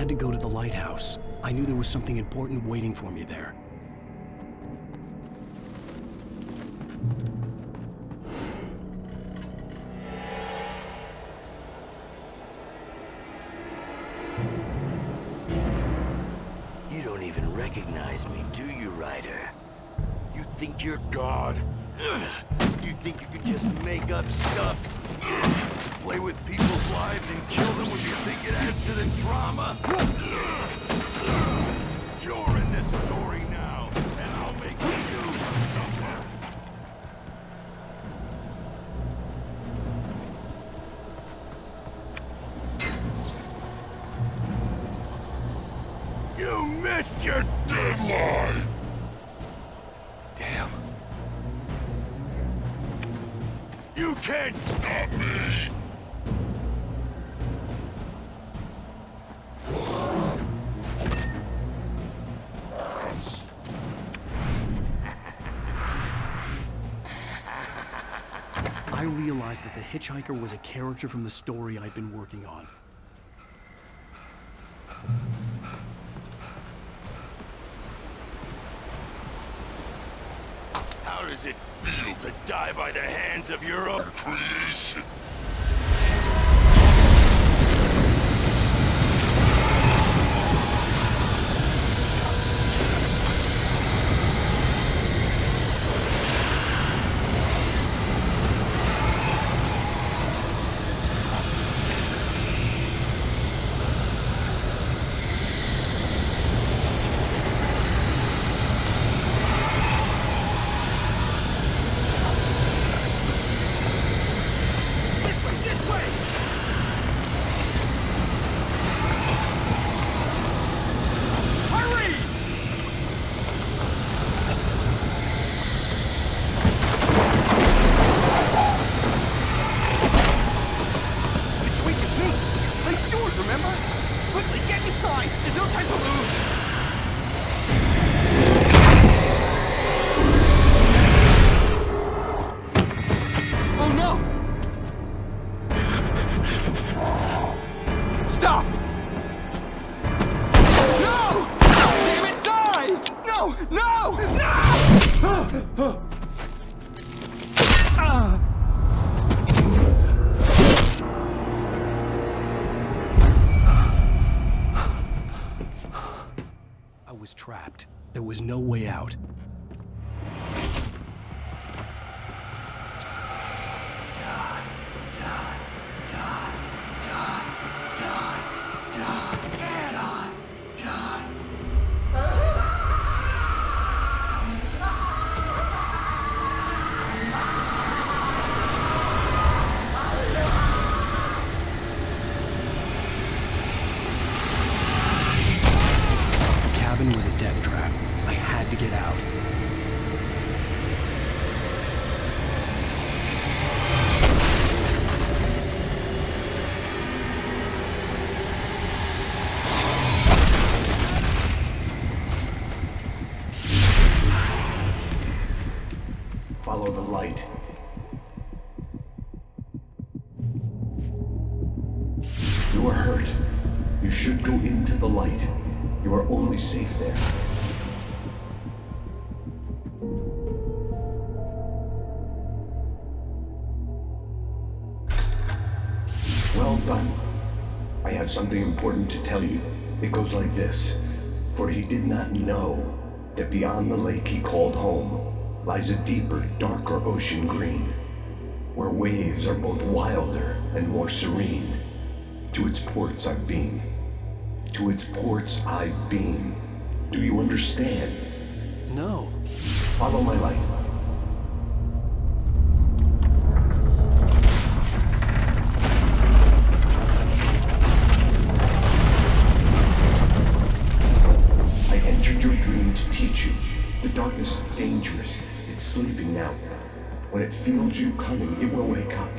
had to go to the lighthouse. I knew there was something important waiting for me there. You don't even recognize me, do you, Ryder? You think you're God? You think you can just make up stuff? Play with people's lives and kill them when you think it adds to the drama? You're in this story now, and I'll make you suffer. You missed your deadline! Damn. You can't stop me! I realized that the hitchhiker was a character from the story I'd been working on. How does it feel to die by the hands of your own creation? I was trapped. There was no way out. Was a death trap. I had to get out. Follow the light. You are hurt. You should go into the light. You are only safe there. Well done. I have something important to tell you. It goes like this. For he did not know that beyond the lake he called home lies a deeper, darker ocean green, where waves are both wilder and more serene. To its ports I've been. To its ports I've been. Do you understand? No. Follow my light. I entered your dream to teach you. The darkness is dangerous. It's sleeping now. When it feels you coming, it will wake up.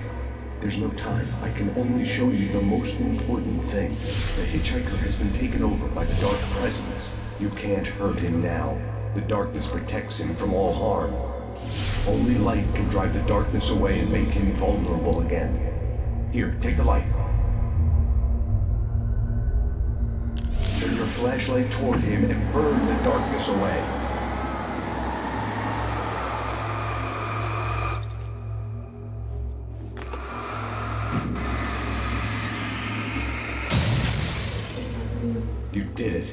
There's no time. I can only show you the most important thing. The hitchhiker has been taken over by the dark presence. You can't hurt him now. The darkness protects him from all harm. Only light can drive the darkness away and make him vulnerable again. Here, take the light. Turn your flashlight toward him and burn the darkness away. You did it.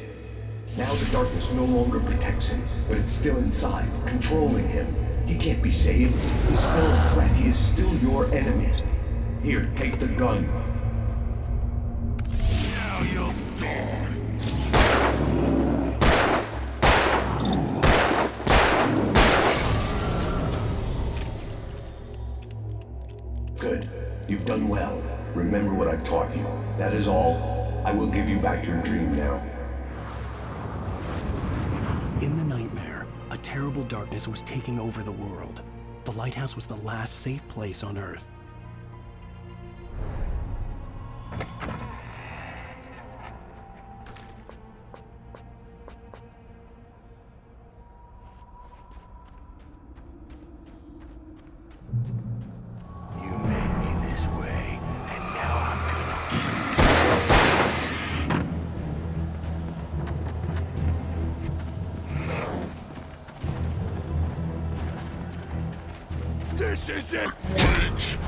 Now the darkness no longer protects him, but it's still inside, controlling him. He can't be saved. He's still a threat. He is still your enemy. Here, take the gun. Now you'll die. Good. You've done well. Remember what I've taught you. That is all. I will give you back your dream now. In the nightmare, a terrible darkness was taking over the world. The lighthouse was the last safe place on Earth. You made me this way, and now I'm gonna kill you. This isn't weak!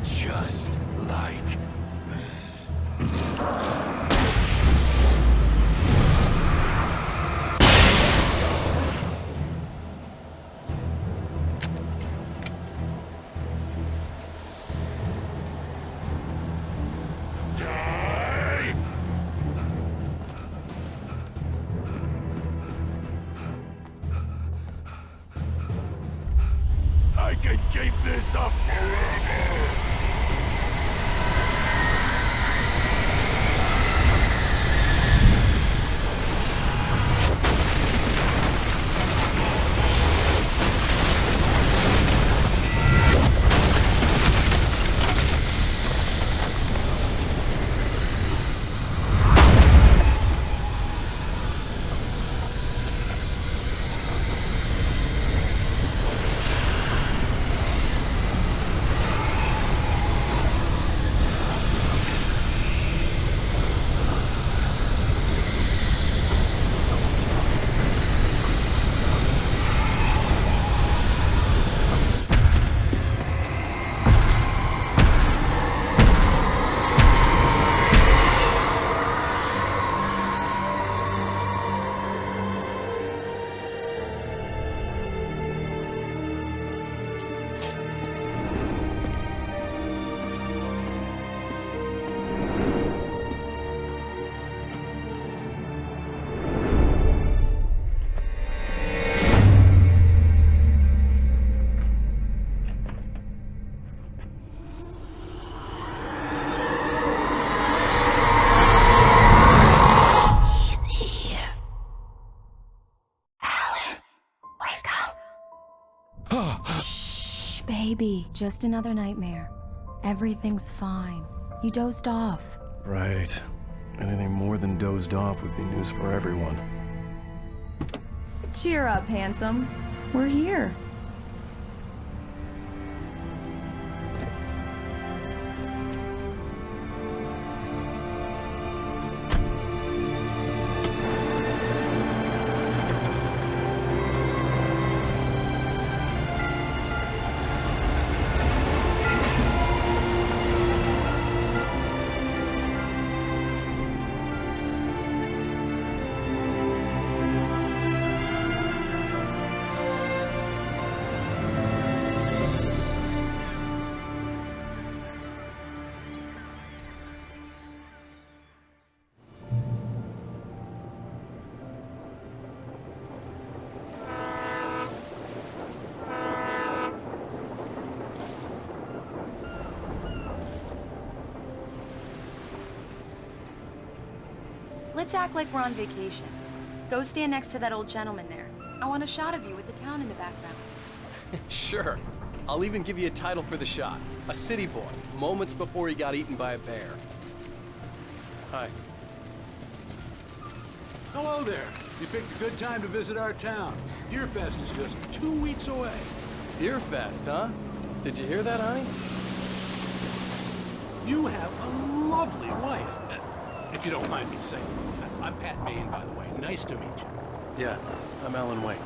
Just like me. Die! I can keep this up forever! Baby, just another nightmare. Everything's fine. You dozed off. Right. Anything more than dozed off would be news for everyone. Cheer up, handsome. We're here. Let's act like we're on vacation. Go stand next to that old gentleman there. I want a shot of you with the town in the background. Sure. I'll even give you a title for the shot. A city boy, moments before he got eaten by a bear. Hi. Hello there. You picked a good time to visit our town. Deerfest is just 2 weeks away. Deerfest, huh? Did you hear that, honey? You have a lovely wife. If you don't mind me saying. I'm Pat Maine, by the way. Nice to meet you. Yeah, I'm Alan Wake.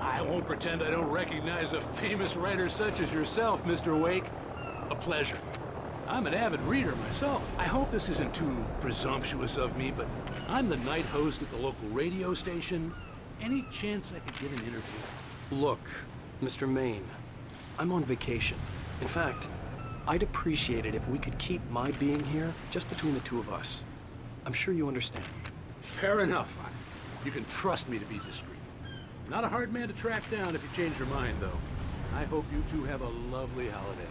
I won't pretend I don't recognize a famous writer such as yourself, Mr. Wake. A pleasure. I'm an avid reader myself. I hope this isn't too presumptuous of me, but I'm the night host at the local radio station. Any chance I could get an interview? Look, Mr. Maine, I'm on vacation. In fact, I'd appreciate it if we could keep my being here just between the two of us. I'm sure you understand. Fair enough. You can trust me to be discreet. Not a hard man to track down if you change your mind, though. I hope you two have a lovely holiday.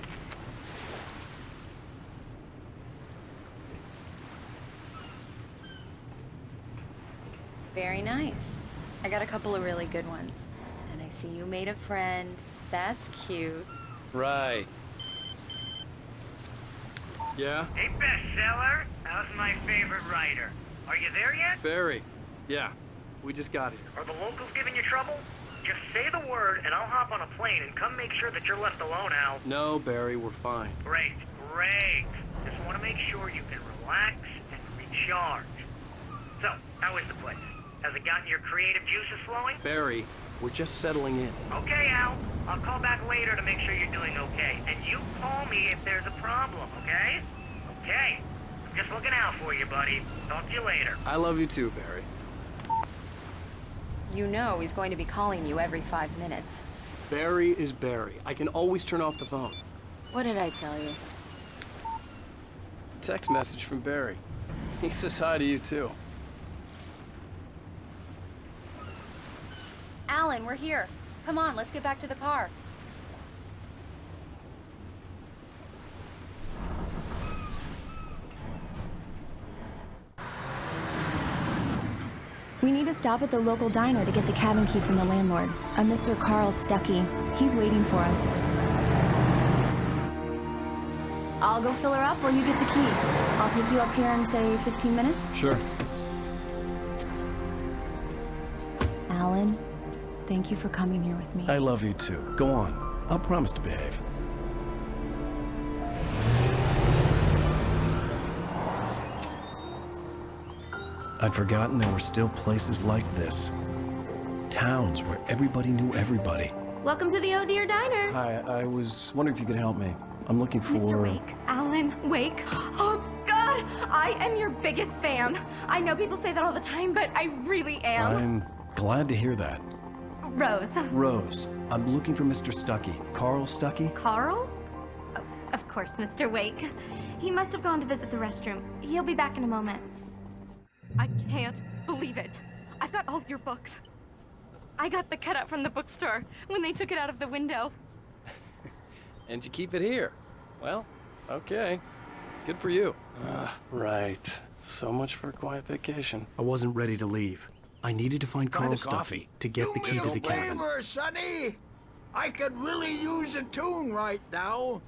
Very nice. I got a couple of really good ones. And I see you made a friend. That's cute. Right. Yeah? Hey, bestseller. How's my favorite writer? Are you there yet? Barry. Yeah, we just got here. Are the locals giving you trouble? Just say the word and I'll hop on a plane and come make sure that you're left alone, Al. No, Barry, we're fine. Great, great. Just want to make sure you can relax and recharge. So, how is the place? Has it gotten your creative juices flowing? Barry, we're just settling in. Okay, Al. I'll call back later to make sure you're doing okay. And you call me if there's a problem, okay? Okay. I'm just looking out for you, buddy. Talk to you later. I love you too, Barry. You know he's going to be calling you every 5 minutes. Barry is Barry. I can always turn off the phone. What did I tell you? Text message from Barry. He says hi to you too. Alan, we're here. Come on, let's get back to the car. We need to stop at the local diner to get the cabin key from the landlord, a Mr. Carl Stuckey. He's waiting for us. I'll go fill her up while you get the key. I'll pick you up here in, say, 15 minutes? Sure. Alan, thank you for coming here with me. I love you too. Go on. I'll promise to behave. I'd forgotten there were still places like this. Towns where everybody knew everybody. Welcome to the Oh Dear Diner. Hi, I was wondering if you could help me. I'm looking for... Mr. Wake. Alan Wake. Oh, God! I am your biggest fan. I know people say that all the time, but I really am. I'm glad to hear that. Rose. Rose, I'm looking for Mr. Stuckey. Carl Stuckey? Carl? Oh, of course, Mr. Wake. He must have gone to visit the restroom. He'll be back in a moment. I can't believe it. I've got all your books. I got the cutout from the bookstore when they took it out of the window. And you keep it here. Well, okay. Good for you. Right. So much for a quiet vacation. I wasn't ready to leave. I needed to find Carl Stuckey to get the key to the cabin. Do me a favor, Sonny. I could really use a tune right now.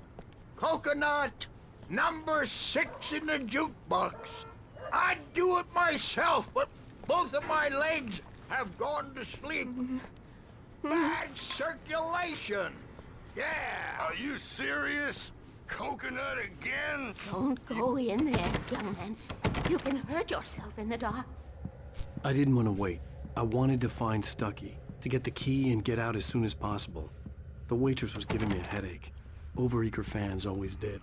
Coconut, number 6 in the jukebox. I'd do it myself, but both of my legs have gone to sleep. Bad circulation. Yeah. Are you serious? Coconut again? Don't go in there, young man. You can hurt yourself in the dark. I didn't want to wait. I wanted to find Stuckey, to get the key and get out as soon as possible. The waitress was giving me a headache. Overeager fans always did.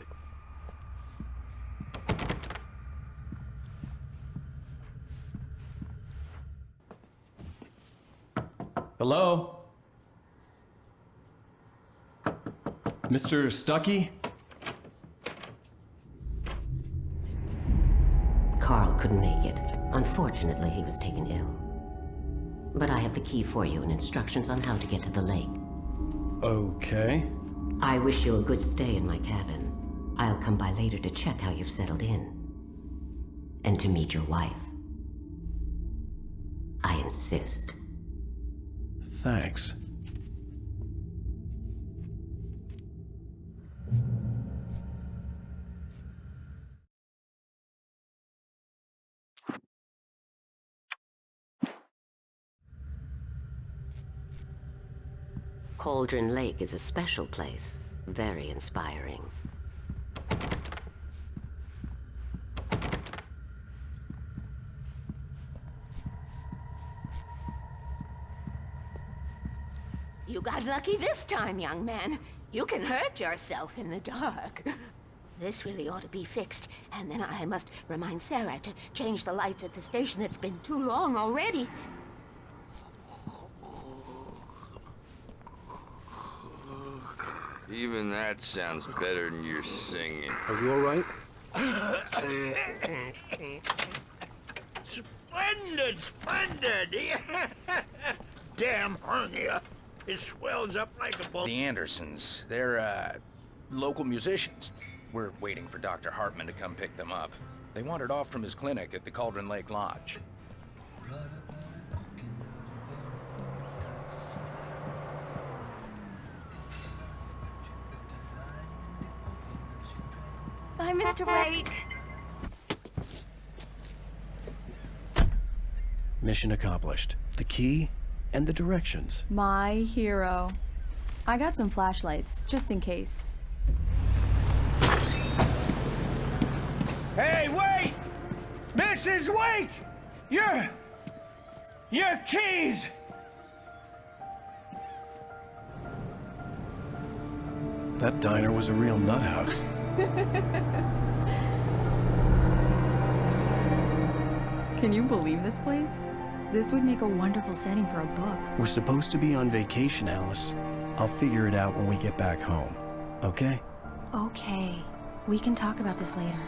Hello? Mr. Stuckey? Carl couldn't make it. Unfortunately, he was taken ill. But I have the key for you and instructions on how to get to the lake. Okay. I wish you a good stay in my cabin. I'll come by later to check how you've settled in. And to meet your wife. I insist. Thanks. Cauldron Lake is a special place. Very inspiring. You got lucky this time, young man. You can hurt yourself in the dark. This really ought to be fixed, and then I must remind Sarah to change the lights at the station. It's been too long already. Even that sounds better than your singing. Are you all right? Splendid, splendid! Damn hernia. It swells up like a ball. The Andersons, they're, local musicians. We're waiting for Dr. Hartman to come pick them up. They wandered off from his clinic at the Cauldron Lake Lodge. Bye, Mr. Wake. Mission accomplished. The key and the directions. My hero. I got some flashlights, just in case. Hey, wait! Mrs. Wake! Your keys! That diner was a real nut house. Can you believe this place? This would make a wonderful setting for a book. We're supposed to be on vacation, Alice. I'll figure it out when we get back home. Okay? Okay. We can talk about this later.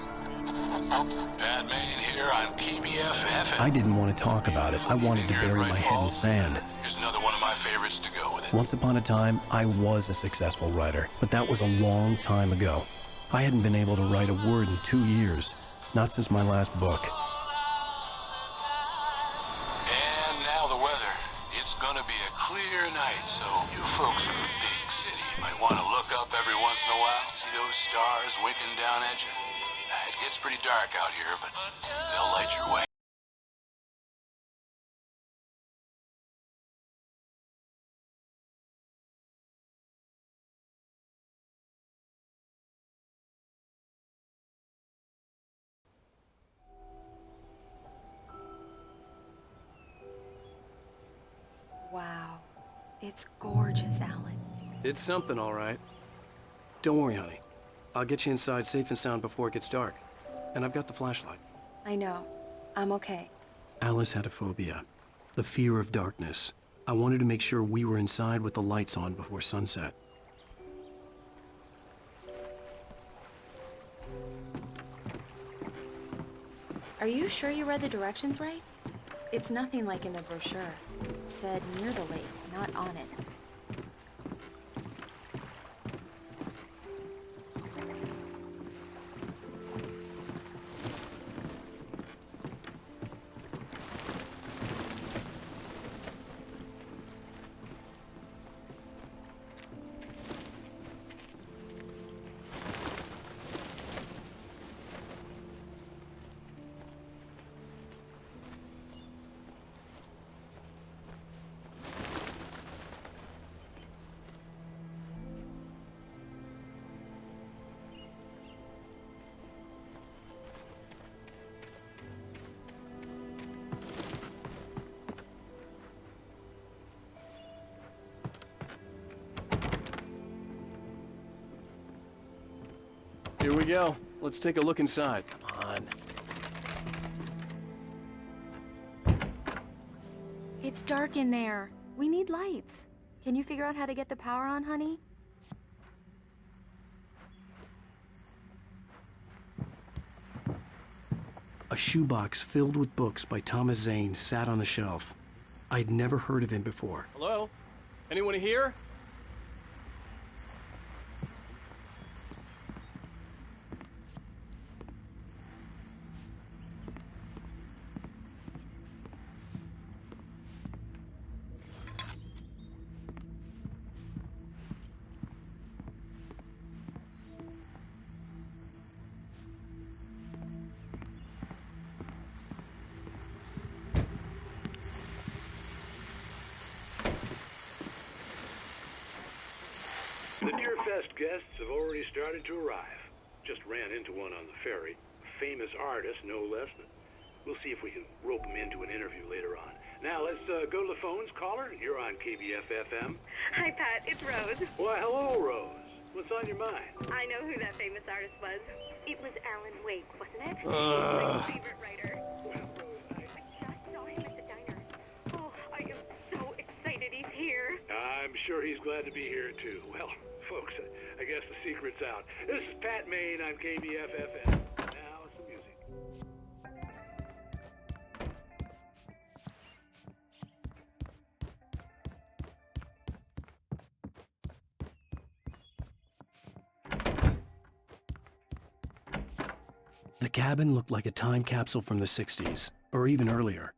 Batman here on PBFF. I didn't want to talk about it. I wanted to bury my head in sand. Here's another one of my favorites to go with it. Once upon a time, I was a successful writer, but that was a long time ago. I hadn't been able to write a word in 2 years. Not since my last book. And now the weather. It's gonna be a clear night, so you folks in the big city might want to look up every once in a while, see those stars winking down at you. It gets pretty dark out here, but they'll light your way. Wow. It's gorgeous, Alan. It's something, all right. Don't worry, honey. I'll get you inside safe and sound before it gets dark. And I've got the flashlight. I know. I'm okay. Alice had a phobia. The fear of darkness. I wanted to make sure we were inside with the lights on before sunset. Are you sure you read the directions right? It's nothing like in the brochure. It said near the lake, not on it. Here we go. Let's take a look inside. Come on. It's dark in there. We need lights. Can you figure out how to get the power on, honey? A shoebox filled with books by Thomas Zane sat on the shelf. I'd never heard of him before. Hello? Anyone here? The Deerfest guests have already started to arrive. Just ran into one on the ferry. A famous artist, no less. But we'll see if we can rope him into an interview later on. Now, let's go to the phones. Caller, you're on KBF-FM. Hi, Pat. It's Rose. Why, hello, Rose. What's on your mind? I know who that famous artist was. It was Alan Wake, wasn't it? My favorite writer. Well, Rose, I just saw him at the diner. Oh, I am so excited he's here. I'm sure he's glad to be here, too. Well, folks, I guess the secret's out. This is Pat Maine on KBF-FM. Now, some music. The cabin looked like a time capsule from the 60s, or even earlier.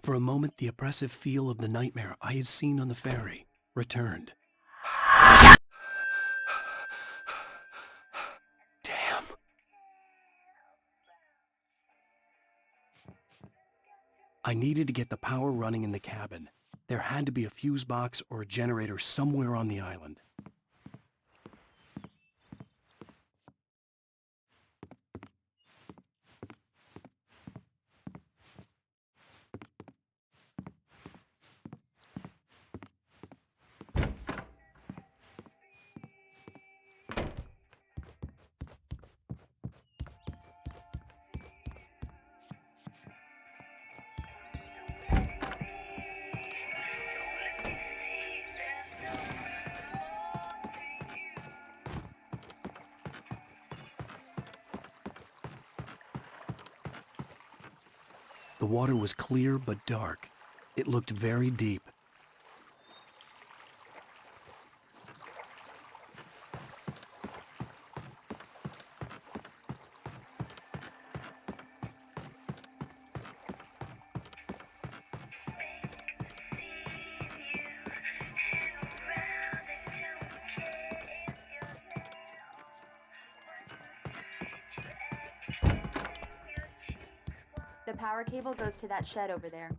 For a moment, the oppressive feel of the nightmare I had seen on the ferry returned. Damn. I needed to get the power running in the cabin. There had to be a fuse box or a generator somewhere on the island. The water was clear but dark. It looked very deep. The power cable goes to that shed over there.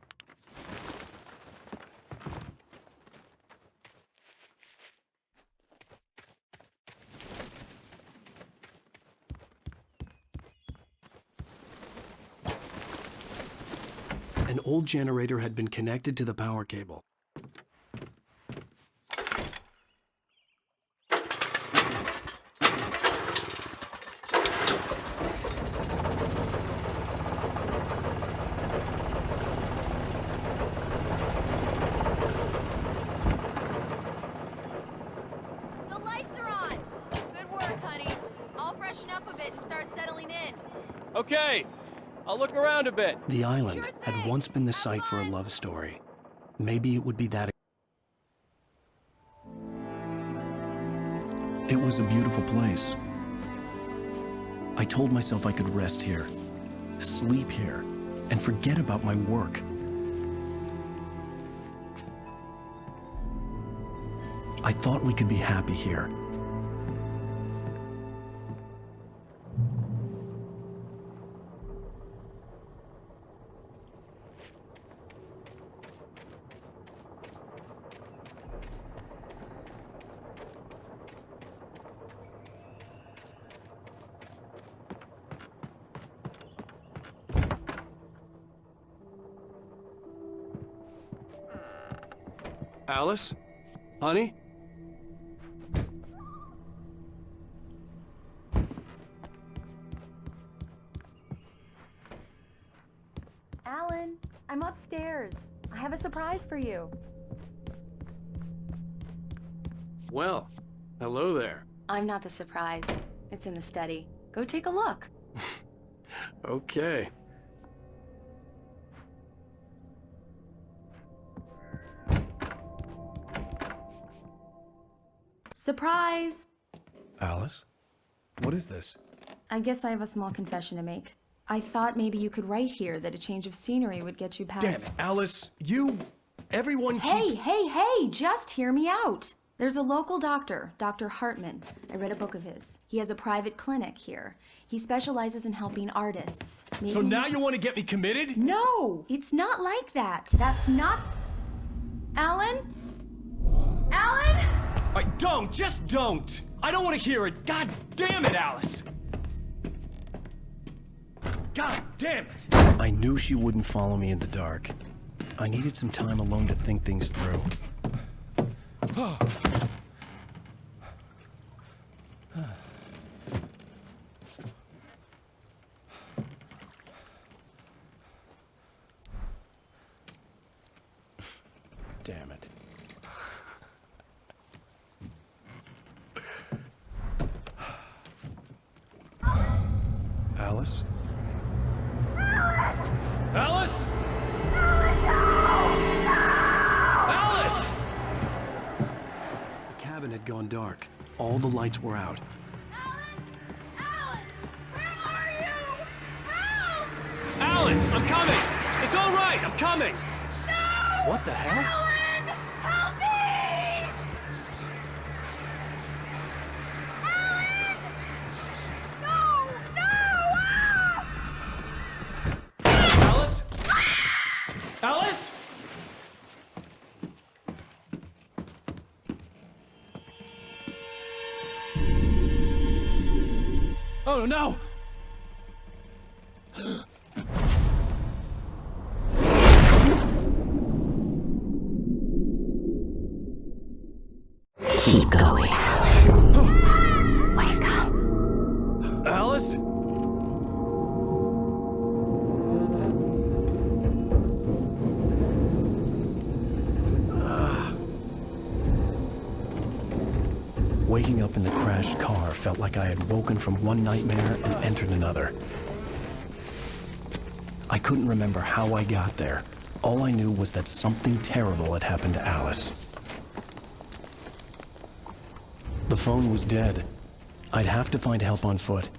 An old generator had been connected to the power cable. Okay, I'll look around a bit. The island had once been the site for a love story. Maybe it would be that. It was a beautiful place. I told myself I could rest here, sleep here, and forget about my work. I thought we could be happy here. Alice? Honey? Alan, I'm upstairs. I have a surprise for you. Well, hello there. I'm not the surprise. It's in the study. Go take a look. Okay. Surprise! Alice? What is this? I guess I have a small confession to make. I thought maybe you could write here that a change of scenery would get you past... Damn it, Alice! Everyone keeps... Hey, just hear me out! There's a local doctor, Dr. Hartman. I read a book of his. He has a private clinic here. He specializes in helping artists. So now you want to get me committed? No! It's not like that. That's not... Alan? Alan? Just don't! I don't want to hear it! God damn it, Alice! God damn it! I knew she wouldn't follow me in the dark. I needed some time alone to think things through. Damn it. Alice? Alice? Alice! The cabin had gone dark. All the lights were out. Alan, where are you? Help! Alice, I'm coming! It's all right, I'm coming! No! What the hell? Alan, help me! Alan! No! Ah! Alice? Alice? Oh no! Keep going. Wake up. Alice? Waking up in the crashed car felt like I had woken from one nightmare and entered another. I couldn't remember how I got there. All I knew was that something terrible had happened to Alice. The phone was dead. I'd have to find help on foot,